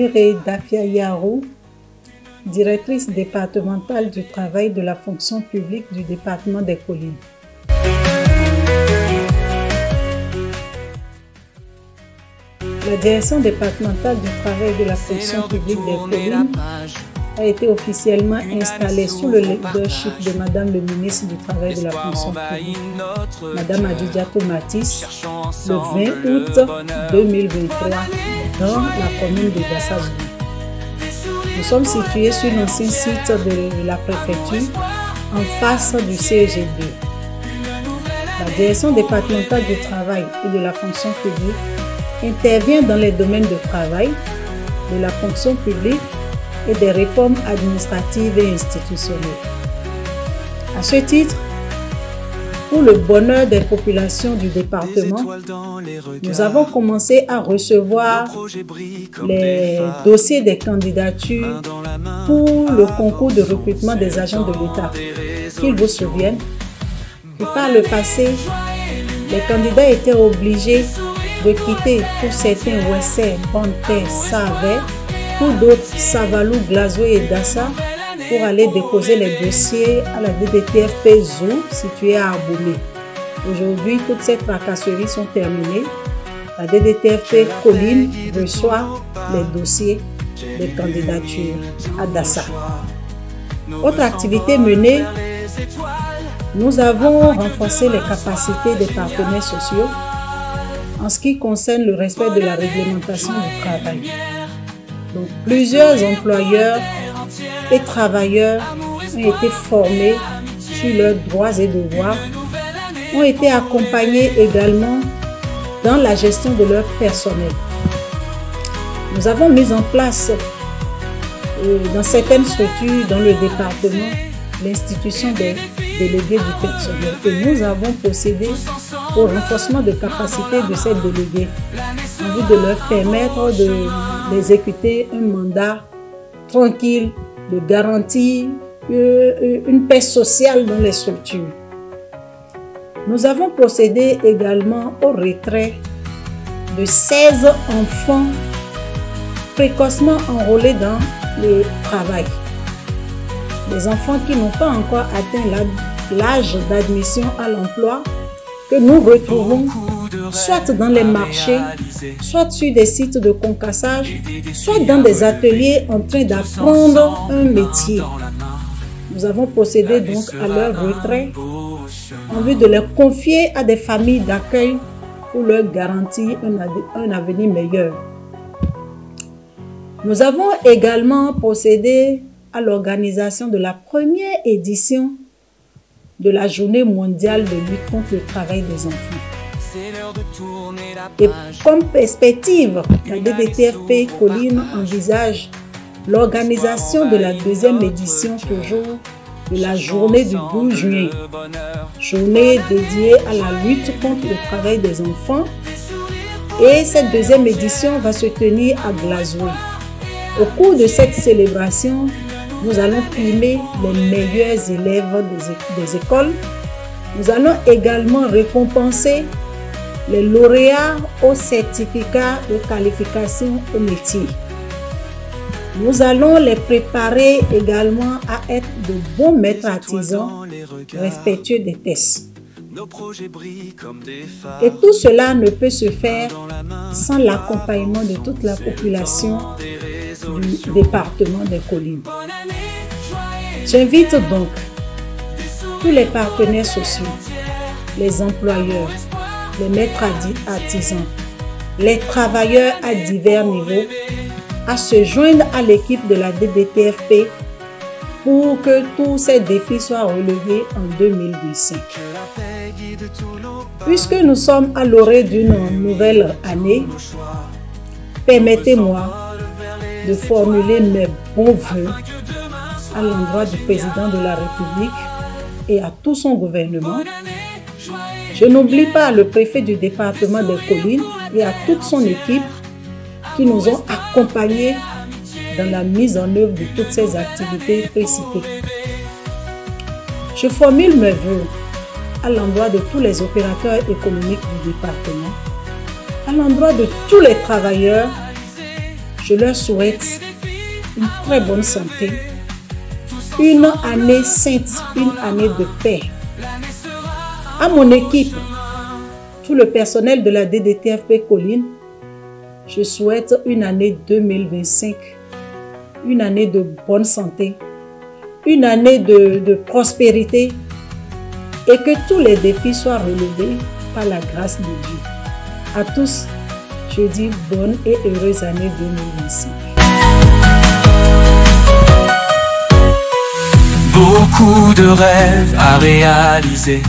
Muré Dafia Yarou, directrice départementale du travail de la fonction publique du département des Collines. La direction départementale du travail de la fonction publique des Collines a été officiellement installée sous le leadership de Madame le ministre du Travail de la fonction publique, Madame Adjudiato Matisse, le 20 août 2023 dans la commune de Dassa. Nous sommes situés sur l'ancien site de la préfecture en face du CEG2. La direction départementale du travail et de la fonction publique intervient dans les domaines de travail, de la fonction publique et des réformes administratives et institutionnelles. À ce titre, pour le bonheur des populations du département, nous avons commencé à recevoir les dossiers des candidatures pour le concours de recrutement des agents de l'État. Qu'ils vous souviennent que par le passé, les candidats étaient obligés de quitter pour certains Ouessé, Bonté, Savé, pour d'autres Savalou, Glazoué et Dassa pour aller déposer les dossiers à la DDTFP Zou située à Aboumé. Aujourd'hui, toutes ces tracasseries sont terminées. La DDTFP Collines reçoit les dossiers des candidatures à Dassa. Autre activité menée, nous avons renforcé les capacités des partenaires sociaux en ce qui concerne le respect de la réglementation du travail. Donc, plusieurs employeurs et travailleurs ont été formés sur leurs droits et devoirs, ont été accompagnés également dans la gestion de leur personnel. Nous avons mis en place dans certaines structures dans le département l'institution des délégués du personnel et nous avons procédé au renforcement de capacité de ces délégués en vue de leur permettre d'exécuter un mandat tranquille, de garantir une paix sociale dans les structures. Nous avons procédé également au retrait de 16 enfants précocement enrôlés dans le travail. Des enfants qui n'ont pas encore atteint l'âge d'admission à l'emploi que nous retrouvons soit dans les marchés, soit sur des sites de concassage, soit dans des ateliers en train d'apprendre un métier. Nous avons procédé donc à leur retrait en vue de les confier à des familles d'accueil pour leur garantir un avenir meilleur. Nous avons également procédé à l'organisation de la première édition de la Journée mondiale de lutte contre le travail des enfants. Et comme perspective, la DDTFP Collines envisage l'organisation de la deuxième édition toujours de la journée du 12 juin, journée dédiée à la lutte contre le travail des enfants. Et cette deuxième édition va se tenir à Glazoué. Au cours de cette célébration, nous allons primer les meilleurs élèves des écoles. Nous allons également récompenser les lauréats au certificat de qualification au métier. Nous allons les préparer également à être de bons maîtres artisans respectueux des tests. Et tout cela ne peut se faire sans l'accompagnement de toute la population du département des Collines. J'invite donc tous les partenaires sociaux, les employeurs, les maîtres artisans, les travailleurs à divers niveaux à se joindre à l'équipe de la DDTFP pour que tous ces défis soient relevés en 2025. Puisque nous sommes à l'orée d'une nouvelle année, permettez-moi de formuler mes bons vœux à l'endroit du président de la République et à tout son gouvernement. Je n'oublie pas le préfet du département des Collines et à toute son équipe qui nous ont accompagnés dans la mise en œuvre de toutes ces activités précitées. Je formule mes vœux à l'endroit de tous les opérateurs économiques du département, à l'endroit de tous les travailleurs. Je leur souhaite une très bonne santé, une année sainte, une année de paix. À mon équipe, tout le personnel de la DDTFP Colline, je souhaite une année 2025, une année de bonne santé, une année de prospérité et que tous les défis soient relevés par la grâce de Dieu. À tous, je dis bonne et heureuse année 2025. Beaucoup de rêves à réaliser.